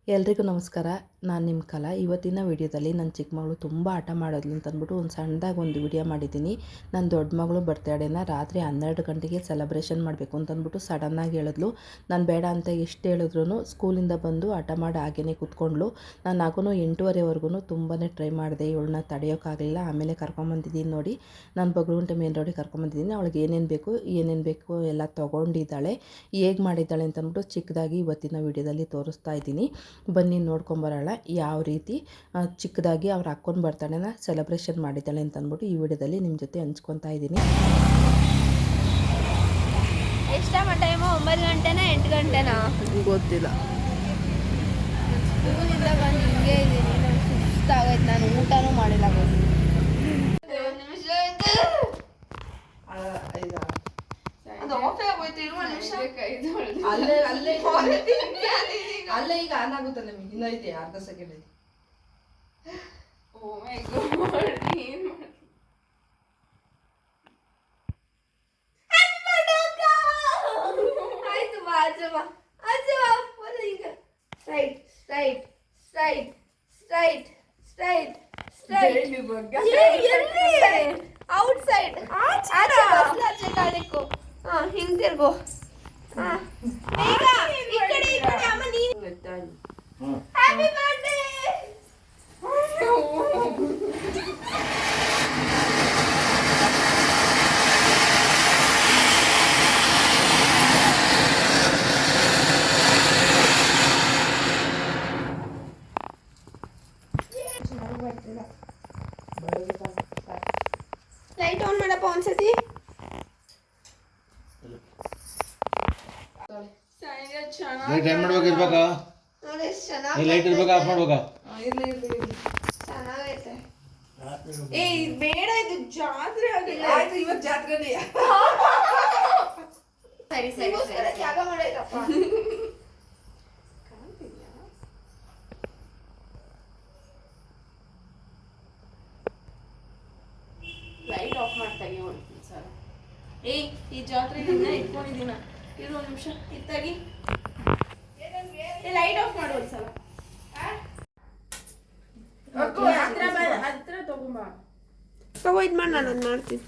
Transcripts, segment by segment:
ಎಲ್ರಿಗೂ ನಮಸ್ಕಾರ. ನಾನು ನಿಮ್ಮ ಕಲಾ. ಇವತ್ತಿನ ವಿಡಿಯೋದಲ್ಲಿ ನನ್ನ ಚಿಕ್ಕ ಮಗಳು ತುಂಬ ಹಠ ಮಾಡೋದ್ಲು ಅಂತಂದ್ಬಿಟ್ಟು ಒಂದು ಸಣ್ಣದಾಗಿ ಒಂದು ವಿಡಿಯೋ ಮಾಡಿದ್ದೀನಿ. ನನ್ನ ದೊಡ್ಡ ಮಗಳು ಬರ್ತ್ಡೇನ ರಾತ್ರಿ 12 ಗಂಟೆಗೆ ಸೆಲೆಬ್ರೇಷನ್ ಮಾಡಬೇಕು ಅಂತಂದ್ಬಿಟ್ಟು ಸಡನ್ನಾಗಿ ಹೇಳಿದ್ಲು. ನಾನು ಬೇಡ ಅಂತ ಎಷ್ಟು ಹೇಳಿದ್ರು ಸ್ಕೂಲಿಂದ ಬಂದು ಹಠ ಮಾಡಿ ಹಾಗೇ ಕೂತ್ಕೊಂಡ್ಲು. ನಾನು ಆಗೂ 8:30ವರೆಗೂ ತುಂಬಾ ಟ್ರೈ ಮಾಡಿದೆ, ಇವಳನ್ನ ತಡೆಯೋಕ್ಕಾಗಲಿಲ್ಲ. ಆಮೇಲೆ ಕರ್ಕೊಂಬಂದಿದ್ದೀನಿ ನೋಡಿ, ನಾನು ಬಗರುಗುಂಟೆ ಮೇನ್ ರೋಡಿಗೆ ಕರ್ಕೊಂಬಂದಿದ್ದೀನಿ. ಅವಳಿಗೆ ಏನೇನು ಬೇಕು ಎಲ್ಲ ತೊಗೊಂಡಿದ್ದಾಳೆ. ಹೇಗೆ ಮಾಡಿದ್ದಾಳೆ ಅಂತಂದ್ಬಿಟ್ಟು ಚಿಕ್ಕದಾಗಿ ಇವತ್ತಿನ ವಿಡಿಯೋದಲ್ಲಿ ತೋರಿಸ್ತಾ ಇದ್ದೀನಿ. ಬನ್ನಿ ನೋಡ್ಕೊಂಬರೋಣ ಯಾವ ರೀತಿ ಚಿಕ್ಕದಾಗಿ ಅವ್ರ ಅಕ್ಕನ ಬರ್ತಡೇನ ಸೆಲೆಬ್ರೇಷನ್ ಮಾಡಿದ್ದಾಳೆ ಅಂತಂದ್ಬಿಟ್ಟು ಈ ವಿಡಿಯೋದಲ್ಲಿ ನಿಮ್ಮ ಜೊತೆ ಹಂಚ್ಕೊತಾ ಇದ್ದೀನಿ. ಎಷ್ಟಮ್ಮ ಟೈಮು? 9 ಗಂಟೆನಾ 8 ಗಂಟೆನಾ ಗೊತ್ತಿಲ್ಲ. ಸ್ಕೂಲಿಂದ ಬಂದು ಹಿಂಗೆ ಇದ್ದೀನಿ, ನಾನು ಸುಸ್ತಾಗೈತೆ. ನಾನು ಊಟನೂ ಮಾಡಿಲ್ಲ. ಅಲ್ಲೇ ಈಗ ಆನ್ ಆಗುತ್ತೆ ನಮಗೆ. ಇನ್ನೈತೆ ಅರ್ಧ ಸೆಕೆಂಡ್ ಐತೆ. ಓ ಮೈ ಗಾಡ್, ಏನು ಆಯ್ತು ಬಾ, ಅಜ್ಜಮ್ಮ ಈಗ straight straight straight straight straight straight out side ಆಚೆ ಕಾಲಿಕ್ಕು. ಹಿಂಗ್ ತಿರ್ಗೋ. ಬೇಗ ಈ ಕಡೆ ಅಮ್ಮ. ನೀನು ಹ್ಯಾಪಿ ಬರ್ತ್ಡೇ. ಲೈಟ್ ಆನ್ ಮಾಡಪ್ಪ ಒಂದ್ಸತಿ. ಲೈಟ್ ಏನ್ ಮಾಡ್ಬೇಕು ಇರ್ಬೇಕಾ? ನೋಡಿ ಎಷ್ಟು ಚೆನ್ನಾಗಿ ಲೈಟ್ ಇರ್ಬೇಕಾ ಆಫ್ ಮಾಡ್ಬೇಕಾ? ಚೆನ್ನಾಗೈತೆ. ಏ ಇದು ಬೇಡ, ಇದು ಜಾತ್ರೆ ಆಗಿಲ್ಲ. ಆಯ್ತು, ಇವತ್ತು ಜಾತ್ರೆನೇ. ಸರಿ ಸರಿ ತ್ಯಾಗ ಮಾಡೈತಪ್ಪ. ಲೈಟ್ ಆಫ್ ಮಾಡ್ತಾಗಿ ಒಂದು ಸಲ. ಏಯ್ ಈ ಜಾತ್ರೆ ಇಟ್ಕೊಂಡಿದ್ದೀನ. ಇರು ಒಂದು ನಿಮಿಷ, ಇತ್ತಾಗಿ ಲೈಟ್ ಆಫ್ ಮಾಡು ಒಂದ್ಸಲ. ಹತ್ರ ತಗೋ ಇದು ಮಾಡಿ, ನಾನು ಮಾಡ್ತೀನಿ.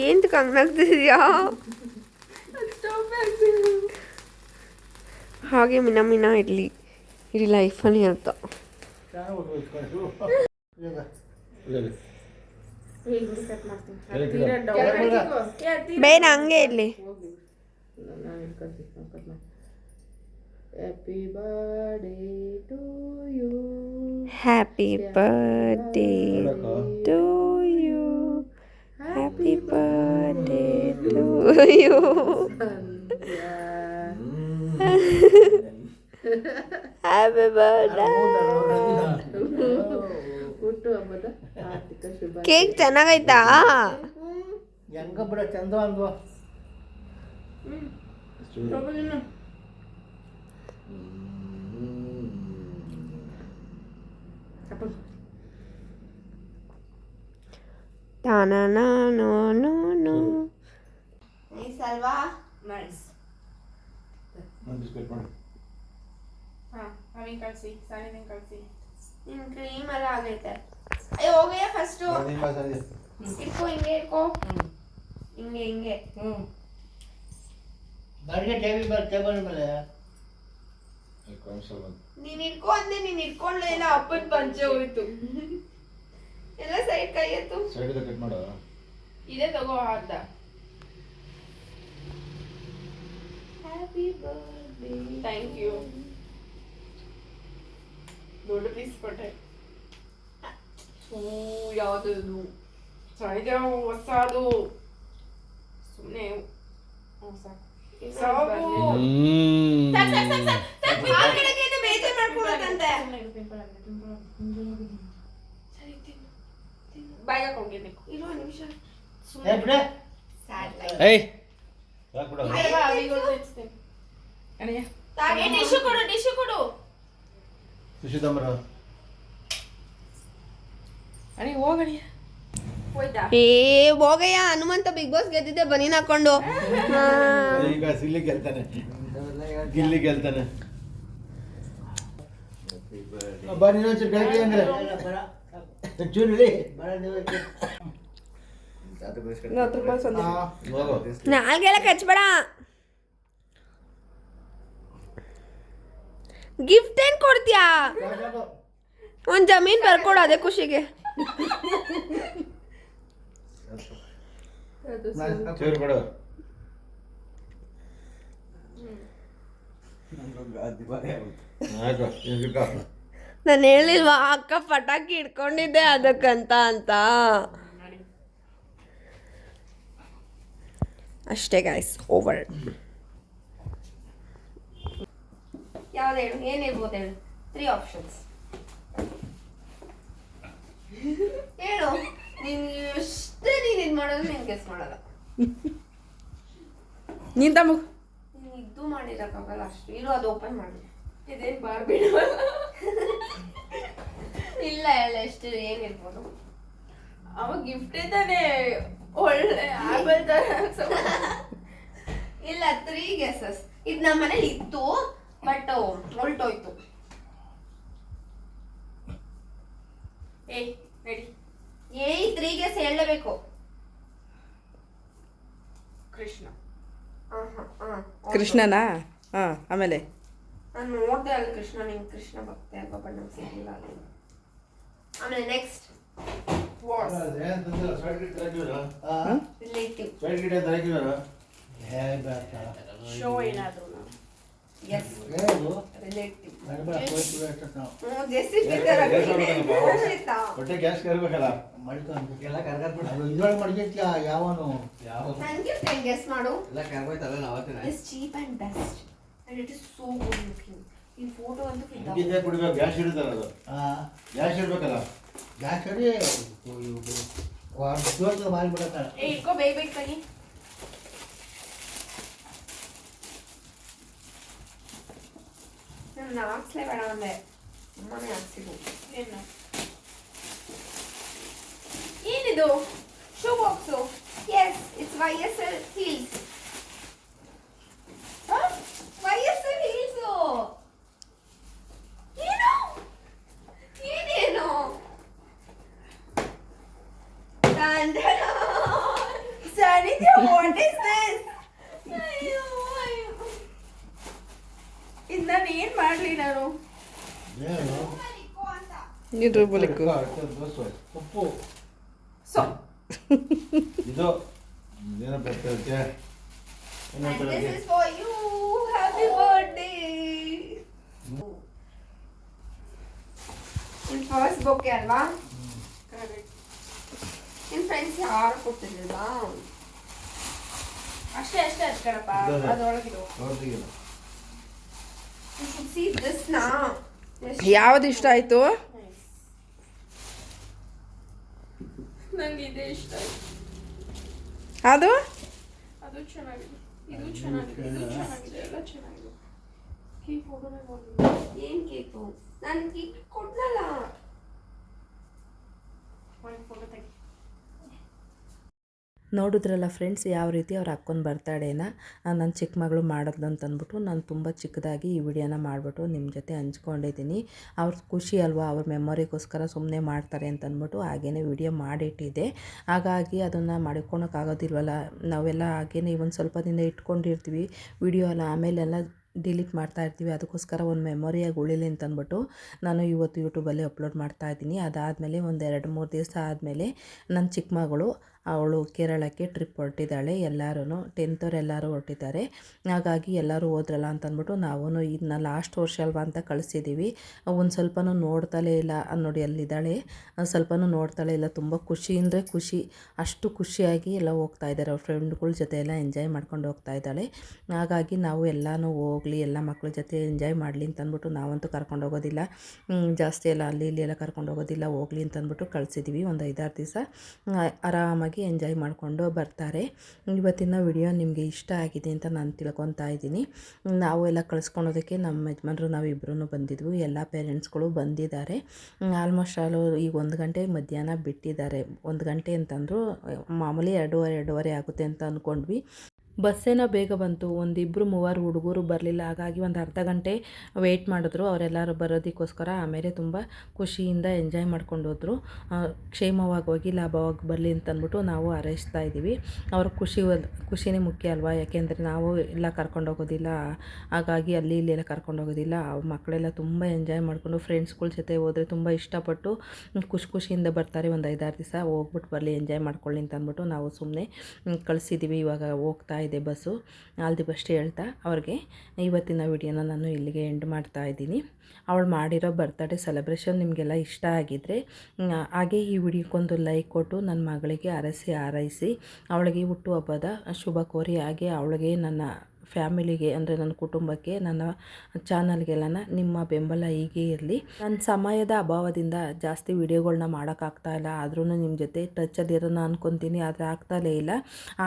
ಏನು ಕಂಗಾಗ್ತಿದ್ಯಾ? ಹಾಗೆ ಮಿನ ಇರಲಿ ಇಡೀ ಲೈಫಲ್ಲಿ ಅಂತ. ಬೇಡ ಹಂಗೆ ಇರಲಿ. Happy birthday to you, happy birthday to you, happy birthday to you, happy birthday. Cake ಚೆನ್ನಾಗೈತಾ? ಹೆಂಗ ಬಿಡ ಚಂದ ಅಂದ್ವಾ? ನೈಸ್ ಅಲ್ವಾ? ನೈಸ್. ಬಿಸ್ಕೆಟ್ ಮಾಡಿ. ಅವಿನ್ ಕಳಿಸಿ, ಸಾನಿನ ಕಳಿಸಿ. ನಿನ್ನ ಕ್ರೀಮ್ ಎಲ್ಲ ಆಗೈತೆ. ಅಯ್ಯೋ ಹೋಗಯ್ಯ ಫಸ್ಟು. ಇಟ್ಕೋ, ಹಿಂಗೆ ಇಟ್ಕೋ. ಹಿಂಗೆ ಬಾಡಿಗೆ ಟೇಬಲ್ ಮೇಲೆ ನೀನ್ ಇಟ್ಕೋ ಅಂದೆ, ನೀನ್ ಇಟ್ಕೊಂಡ್ಲೇ ಇಲ್ಲ. ಅಪ್ಪನ ಪಂಚೆ ಹೋಯ್ತು ಎಲ್ಲ. ಸೈಡ್ ಕೈ ಎತ್ತು. ಸೈಡ್ ಕಟ್ ಮಾಡು. ಇದೇ ತಗೋ ಅರ್ಧ. Happy birthday. Thank you. ದೊಡ್ಡ ಪೀಸ್ ಕೊಟ್ಟೆ. ಯಾವುದು ಚೆನ್ನಾಗಿದೆ, ಹೊಸದು. ಸುಮ್ಮನೆ ಬೇಜಾರು ಮಾಡ್ಕೊಳಕಂತೆ. ಬಾಯ್ಗ ಹೋಗಿರ್ಬೇಕು. ಇರೋ ನಿಮಿಷ ಟಿಶ್ಯೂ ಕೊಡು. ಅಣಿ ಹೋಗಣಿ ಹೋಯ್ತಾ ಏ ಹೋಗಯ್ಯ ಹನುಮಂತ ಬಿಗ್ ಬಾಸ್ ಗೆದ್ದಿದ್ದೆ ಬನೀನ್ ಹಾಕೊಂಡು ಈಗ ಸಿಲ್ಲಿ ಗೆಲ್ತಾನೆ ಗಿಲ್ಲಿ ಗೆಲ್ತಾನೆ ಬಾ ಇನ್ನೊಂಚೂರು ಗೆಲ್ತೀವಿ ಅಂದ್ರೆ ಚೂರು ಇಳಿ. 10 ರೂಪಾಯಿ ಸಂದೆ ಹೋಗು. ನಾಲ್ಗೆಲ್ಲ ಕಚ್ಬೇಡ. ಗಿಫ್ಟ್ ಏನ್ ಕೊಡ್ತೀಯಾ? ಒಂದ್ ಜಮೀನ್ ಬರ್ಕೊಡು ಅದೇ ಖುಷಿಗೆ. ಚೂರು ಕೊಡು. ಆಯ್ತು ಇದಕ್ಕ. ನಾನು ಹೇಳಿಲ್ವಾ ಅಕ್ಕ ಪಟಾಕಿ ಇಟ್ಕೊಂಡಿದ್ದೆ ಅದಕ್ಕಂತ ಅಂತ. ಅಷ್ಟೇ ಗಾಯ್ಸ್, ಓವರ್. ಯಾವ್ದು ಹೇಳು, ಏನಿರ್ಬೋದು ಹೇಳು? 3 ಆಪ್ಷನ್ಸ್ ಹೇಳು. ನಿನ್ಗೆ ಎಷ್ಟೇ ನೀನು ಇದು ಮಾಡೋದು ನೀನು ಗೆಸ್ ಮಾಡಲ್ಲ. ನೀನ್ ತಮ್ಮ ನೀನು ಇದು ಮಾಡಿರೋಕ್ಕಾಗಲ್ಲ ಅಷ್ಟು. ಇರು ಅದು ಓಪನ್ ಮಾಡಿ. ಇದೇನ್ ಬಾರ್ಬಿಡ ಇಲ್ಲ ಹೇಳ ಎಷ್ಟು ಏನಿರ್ಬೋದು. ಅವಾಗ ಗಿಫ್ಟ್ ತಾನೆ ಒಳ್ಳೆ ಆಪಲ್ ತರ ಇಲ್ಲ 3 ಗೆಸಸ್. ಇದು ನಮ್ಮ ಮನೇಲಿ ಇತ್ತು ಬಟ್ ಹೊಲ್ಟೋಯ್ತು. ಏಯ್ ರೆಡಿ 3 ಗೆಸ್ ಹೇಳಲೇಬೇಕು. ಕೃಷ್ಣ ಕೃಷ್ಣನಾ? ಹಾಂ, ಆಮೇಲೆ ನಾನು ನೋಡ್ದೆ ಅಲ್ಲ ಕೃಷ್ಣ. ನಿಂಗೆ ಕೃಷ್ಣ ಭಕ್ತಿ ಅಲ್ವಾ, ಬಟ್ ನಂಗೆ ಸಿಗ್ಲಿಲ್ಲ ಅಲ್ಲಿ. ಆಮೇಲೆ ನೆಕ್ಸ್ಟ್ ವಾಸ್ ಏನ್ ತಂದಿಲ್ಲ? ಸ್ವೀಟ್ ಗಿಟ್ ತರಕಿಲ್ವಾ? ರಿಲೇಟಿವ್. ಸ್ವೀಟ್ ಗಿಟ್ ತರಕಿಲ್ವಾ? ಶೋ ಏನಾದ್ರು ಎಸ್ ಏನು? ರಿಲೇಟಿವ್. ಹೊಟ್ಟೆ ಗ್ಯಾಸ್ ಕರ್ಬೇಕಲ್ಲ. ಇದ್ರೊಳಗೆ ಮಡ್ಗಿತ್ಯ ಯಾವನು ನನಗೆ ಗೆಸ್ ಮಾಡು. ಎಲ್ಲ ಕರ್ಗೋಯ್ತಲ್ಲ ನಾವತ್ತಿನ is cheap and best and it is so good looking. ಈ ಫೋಟೋ ಅಂತೂ ಹಿಂಗಿದ್ದೆ ಕುಡಿಬೇಕು. ಗ್ಯಾಸ್ ಇಡ್ತಾರ ಅದು. ಗ್ಯಾಸ್ ಇಡ್ಬೇಕಲ್ಲ. ಗ್ಯಾಸ್ ಅಡಿ ಮಾಡಿಬಿಡತ್ತಾಳೆ. ಏ ಇಟ್ಕೋ ಬೇಗ ಬೇಗ ತಗಿ. ನಾನು ಹಾಕ್ಸ್ಲೇ ಬೇಡ ಅಂದೆ, ಅಮ್ಮನೇ ಹಾಕ್ಸಿದ್ದು. ಏನು ಏನಿದು? Shoe box. Yes, it's YSL heels. YSL heels. ಏನು? ಏನೇನು? ಸಾನಿಧ್ಯ ವಾಟ್ ಇಸ್ ದಿಸ್? ಅಯ್ಯೋ ಅಯ್ಯೋ. ಇದು ನಾನು ಏನ್ ಮಾಡ್ಲಿ ನಾನು? ನೀರು ಬಲಿಕು ಉಪ್ಪು ಸೊ ಇದು ಏನೋ ಬರ್ತೈತೆ. And this is for you. Happy birthday. ನಿನ್ ಫಸ್ಟ್ ಬೊಕ್ಕೆ ಅಲ್ವಾ? ನಿನ್ ಫ್ರೆಂಡ್ಸ್ ಯಾರು ಕೊಡ್ತಿರ್ಲಿಲ್ವಾ? ಅಷ್ಟೇ ಅಷ್ಟೇ ಹಚ್ಕಣಪ್ಪ. ಅದ್ರೊಳಗಿದು You should see this now. ಯಾವ್ದು ಇಷ್ಟ ಆಯಿತು? ನಂಗೆ ಇದೇ ಇಷ್ಟ ಆಯ್ತು. ಅದು ಅದು ಚೆನ್ನಾಗಿದೆ, ಇದು ಚೆನ್ನಾಗಿದೆ, ಇದು ಚೆನ್ನಾಗಿದೆ, ಎಲ್ಲ ಚೆನ್ನಾಗಿದೆ. ಕೀ ಫೋಟೋನೇ ನೋಡಿ. ಏನ್ ಕೇಕು? ನಾನು ಕೇಕ್ ಕೊಡ್ನಲ್ಲ. ಒಂದು ಫೋಟೋ ತೆಗಿ. ನೋಡಿದ್ರಲ್ಲ ಫ್ರೆಂಡ್ಸ್, ಯಾವ ರೀತಿ ಅವ್ರು ಅಕ್ಕನ ಬರ್ತಡೇನ ನನ್ನ ಚಿಕ್ಕ ಮಗಳು ಮಾಡಿದ್ಲು ಅಂತಂದ್ಬಿಟ್ಟು ನಾನು ತುಂಬ ಚಿಕ್ಕದಾಗಿ ಈ ವಿಡಿಯೋನ ಮಾಡಿಬಿಟ್ಟು ನಿಮ್ಮ ಜೊತೆ ಹಂಚ್ಕೊಂಡಿದ್ದೀನಿ. ಅವ್ರ ಖುಷಿ ಅಲ್ವಾ, ಅವ್ರ ಮೆಮೊರಿಗೋಸ್ಕರ ಸುಮ್ಮನೆ ಮಾಡ್ತಾರೆ ಅಂತಂದ್ಬಿಟ್ಟು ಹಾಗೇ ವಿಡಿಯೋ ಮಾಡಿಟ್ಟಿದ್ದೆ. ಹಾಗಾಗಿ ಅದನ್ನು ಮಾಡ್ಕೊಳಕ್ಕಾಗೋದಿಲ್ವಲ್ಲ, ನಾವೆಲ್ಲ ಹಾಗೇ ಒಂದು ಸ್ವಲ್ಪ ದಿನ ಇಟ್ಕೊಂಡಿರ್ತೀವಿ ವಿಡಿಯೋ ಎಲ್ಲ, ಆಮೇಲೆಲ್ಲ ಡಿಲೀಟ್ ಮಾಡ್ತಾ ಇರ್ತೀವಿ. ಅದಕ್ಕೋಸ್ಕರ ಒಂದು ಮೆಮೊರಿಯಾಗಿ ಉಳಿಲಿ ಅಂತಂದ್ಬಿಟ್ಟು ನಾನು ಇವತ್ತು ಯೂಟ್ಯೂಬಲ್ಲಿ ಅಪ್ಲೋಡ್ ಮಾಡ್ತಾಯಿದ್ದೀನಿ. ಅದಾದಮೇಲೆ ಒಂದು 2-3 ದಿವಸ ಆದಮೇಲೆ ನನ್ನ ಚಿಕ್ಕ ಮಗಳು ಅವಳು ಕೇರಳಕ್ಕೆ ಟ್ರಿಪ್ ಹೊರಟಿದ್ದಾಳೆ. ಎಲ್ಲರೂ 10th ಎಲ್ಲರೂ ಹೊರಟಿದ್ದಾರೆ. ಹಾಗಾಗಿ ಎಲ್ಲರೂ ಹೋದ್ರಲ್ಲ ಅಂತಂದ್ಬಿಟ್ಟು ನಾವು ಇದನ್ನ ಲಾಸ್ಟ್ ವರ್ಷ ಅಲ್ವಾ ಅಂತ ಕಳಿಸಿದ್ದೀವಿ. ಒಂದು ಸ್ವಲ್ಪನೂ ನೋಡ್ತಾಲೇ ಇಲ್ಲ. ನೋಡಿ ಅಲ್ಲಿದ್ದಾಳೆ, ಸ್ವಲ್ಪನೂ ನೋಡ್ತಾಳೆ ಇಲ್ಲ. ತುಂಬ ಖುಷಿ ಅಂದರೆ ಖುಷಿ, ಅಷ್ಟು ಖುಷಿಯಾಗಿ ಎಲ್ಲ ಹೋಗ್ತಾ ಇದ್ದಾರೆ. ಅವ್ರ ಫ್ರೆಂಡ್ಗಳ ಜೊತೆ ಎಲ್ಲ ಎಂಜಾಯ್ ಮಾಡ್ಕೊಂಡು ಹೋಗ್ತಾ ಇದ್ದಾಳೆ. ಹಾಗಾಗಿ ನಾವು ಎಲ್ಲನೂ ಹೋಗಲಿ, ಎಲ್ಲ ಮಕ್ಕಳ ಜೊತೆ ಎಂಜಾಯ್ ಮಾಡಲಿ ಅಂತಂದ್ಬಿಟ್ಟು ನಾವಂತೂ ಕರ್ಕೊಂಡು ಹೋಗೋದಿಲ್ಲ ಜಾಸ್ತಿ, ಎಲ್ಲ ಅಲ್ಲಿ ಇಲ್ಲಿ ಎಲ್ಲ ಕರ್ಕೊಂಡು ಹೋಗೋದಿಲ್ಲ, ಹೋಗಲಿ ಅಂತಂದ್ಬಿಟ್ಟು ಕಳಿಸಿದ್ದೀವಿ. ಒಂದು 5-6 ದಿವಸ ಆರಾಮಾಗಿ ಹಾಕಿ ಎಂಜಾಯ್ ಮಾಡಿಕೊಂಡು ಬರ್ತಾರೆ. ಇವತ್ತಿನ ವಿಡಿಯೋ ನಿಮಗೆ ಇಷ್ಟ ಆಗಿದೆ ಅಂತ ನಾನು ತಿಳ್ಕೊತಾ ಇದ್ದೀನಿ. ನಾವು ಎಲ್ಲ ಕಳಿಸ್ಕೊಳೋದಕ್ಕೆ ನಮ್ಮ ಯಜಮಾನ್ರು ನಾವಿಬ್ಬರೂ ಬಂದಿದ್ವು. ಎಲ್ಲ ಪೇರೆಂಟ್ಸ್ಗಳು ಬಂದಿದ್ದಾರೆ. ಆಲ್ಮೋಸ್ಟ್ ಈಗ 1 ಗಂಟೆ ಮಧ್ಯಾಹ್ನ ಬಿಟ್ಟಿದ್ದಾರೆ. 1 ಗಂಟೆ ಅಂತಂದರು, ಮಾಮೂಲಿ 2:30 ಆಗುತ್ತೆ ಅಂತ ಅಂದ್ಕೊಂಡ್ವಿ. ಬಸ್ಸೇನೋ ಬೇಗ ಬಂತು. 1-2-3 ಹುಡುಗರು ಬರಲಿಲ್ಲ. ಹಾಗಾಗಿ ಒಂದು ಅರ್ಧ ಗಂಟೆ ವೆಯ್ಟ್ ಮಾಡಿದ್ರು ಅವರೆಲ್ಲರೂ ಬರೋದಕ್ಕೋಸ್ಕರ. ಆಮೇಲೆ ತುಂಬ ಖುಷಿಯಿಂದ ಎಂಜಾಯ್ ಮಾಡ್ಕೊಂಡು ಹೋದರು. ಕ್ಷೇಮವಾಗಿ ಹೋಗಿ ಲಾಭವಾಗಿ ಬರಲಿ ಅಂತಂದ್ಬಿಟ್ಟು ನಾವು ಹಾರೈಸ್ತಾ ಇದ್ದೀವಿ. ಅವ್ರ ಖುಷಿನೇ ಮುಖ್ಯ ಅಲ್ವಾ. ಯಾಕೆಂದರೆ ನಾವು ಎಲ್ಲ ಕರ್ಕೊಂಡೋಗೋದಿಲ್ಲ, ಹಾಗಾಗಿ ಅಲ್ಲಿ ಇಲ್ಲೆಲ್ಲ ಕರ್ಕೊಂಡೋಗೋದಿಲ್ಲ. ಮಕ್ಕಳೆಲ್ಲ ತುಂಬ ಎಂಜಾಯ್ ಮಾಡಿಕೊಂಡು ಫ್ರೆಂಡ್ಸ್ಗಳ ಜೊತೆ ಹೋದರೆ ತುಂಬ ಇಷ್ಟಪಟ್ಟು ಖುಷಿಯಿಂದ ಬರ್ತಾರೆ. ಒಂದು 5-6 ದಿವಸ ಹೋಗ್ಬಿಟ್ಟು ಬರಲಿ, ಎಂಜಾಯ್ ಮಾಡ್ಕೊಳ್ಳಿ ಅಂತ ಅಂದ್ಬಿಟ್ಟು ನಾವು ಸುಮ್ಮನೆ ಕಳಿಸಿದ್ದೀವಿ. ಇವಾಗ ಹೋಗ್ತಾ ಇದೆ ಬಸ್ಸು. ಆಲ್ ದಿ ಬೆಸ್ಟ್ ಹೇಳ್ತಾ ಅವ್ರಿಗೆ ಇವತ್ತಿನ ವಿಡಿಯೋನ ನಾನು ಇಲ್ಲಿಗೆ ಎಂಡ್ ಮಾಡ್ತಾ ಇದ್ದೀನಿ. ಅವಳು ಮಾಡಿರೋ ಬರ್ತ್ಡೇ ಸೆಲೆಬ್ರೇಷನ್ ನಿಮಗೆಲ್ಲ ಇಷ್ಟ ಆಗಿದ್ದರೆ ಹಾಗೆ ಈ ವಿಡಿಯೋಕ್ಕೊಂದು ಲೈಕ್ ಕೊಟ್ಟು ನನ್ನ ಮಗಳಿಗೆ ಹಾರೈಸಿ ಅವಳಿಗೆ ಹುಟ್ಟುಹಬ್ಬದ ಶುಭ ಕೋರಿ, ಹಾಗೆ ಅವಳಿಗೆ ನನ್ನ ಫ್ಯಾಮಿಲಿಗೆ ಅಂದರೆ ನನ್ನ ಕುಟುಂಬಕ್ಕೆ ನನ್ನ ಚಾನಲ್ಗೆಲ್ಲ ನಿಮ್ಮ ಬೆಂಬಲ ಹೀಗೆ ಇರಲಿ. ನನ್ನ ಸಮಯದ ಅಭಾವದಿಂದ ಜಾಸ್ತಿ ವಿಡಿಯೋಗಳನ್ನ ಮಾಡೋಕ್ಕಾಗ್ತಾಯಿಲ್ಲ. ಆದ್ರೂ ನಿಮ್ಮ ಜೊತೆ ಟಚಲ್ಲಿರೋಣ ಅಂದ್ಕೊತೀನಿ, ಆದರೆ ಆಗ್ತಾಲೇ ಇಲ್ಲ.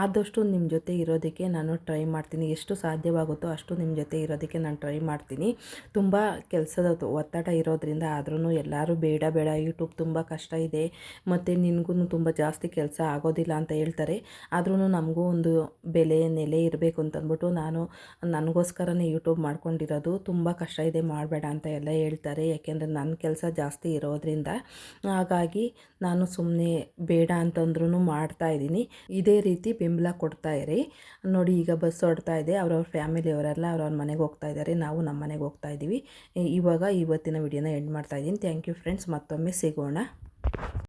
ಆದಷ್ಟು ನಿಮ್ಮ ಜೊತೆ ಇರೋದಕ್ಕೆ ನಾನು ಟ್ರೈ ಮಾಡ್ತೀನಿ. ಎಷ್ಟು ಸಾಧ್ಯವಾಗುತ್ತೋ ಅಷ್ಟು ನಿಮ್ಮ ಜೊತೆ ಇರೋದಕ್ಕೆ ನಾನು ಟ್ರೈ ಮಾಡ್ತೀನಿ. ತುಂಬ ಕೆಲಸದ ಒತ್ತಡ ಇರೋದ್ರಿಂದ ಆದ್ರೂ ಎಲ್ಲರೂ ಬೇಡ ಯೂಟ್ಯೂಬ್ ತುಂಬ ಕಷ್ಟ ಇದೆ, ಮತ್ತು ನಿನಗೂ ತುಂಬ ಜಾಸ್ತಿ ಕೆಲಸ ಆಗೋದಿಲ್ಲ ಅಂತ ಹೇಳ್ತಾರೆ. ಆದ್ರೂ ನಮಗೂ ಒಂದು ನೆಲೆ ಇರಬೇಕು ಅಂತಂದ್ಬಿಟ್ಟು ನನಗೋಸ್ಕರನೇ ಯೂಟ್ಯೂಬ್ ಮಾಡ್ಕೊಂಡಿರೋದು. ತುಂಬ ಕಷ್ಟ ಇದೆ, ಮಾಡಬೇಡ ಅಂತ ಎಲ್ಲ ಹೇಳ್ತಾರೆ. ಯಾಕೆಂದರೆ ನನ್ನ ಕೆಲಸ ಜಾಸ್ತಿ ಇರೋದ್ರಿಂದ. ಹಾಗಾಗಿ ನಾನು ಸುಮ್ಮನೆ ಬೇಡ ಅಂತಂದ್ರೂ ಮಾಡ್ತಾಯಿದ್ದೀನಿ. ಇದೇ ರೀತಿ ಬೆಂಬಲ ಕೊಡ್ತಾ ಇರಿ. ನೋಡಿ, ಈಗ ಬಸ್ ಹೊರಡ್ತಾ ಇದೆ. ಅವ್ರವ್ರ ಫ್ಯಾಮಿಲಿಯವರೆಲ್ಲ ಅವ್ರವ್ರ ಮನೆಗೆ ಹೋಗ್ತಾ ಇದ್ದಾರೆ. ನಾವು ನಮ್ಮ ಮನೆಗೆ ಹೋಗ್ತಾ ಇದ್ದೀವಿ. ಇವತ್ತಿನ ವಿಡಿಯೋನ ಎಂಡ್ ಮಾಡ್ತಾಯಿದ್ದೀನಿ. Thank you friends. ಮತ್ತೊಮ್ಮೆ ಸಿಗೋಣ.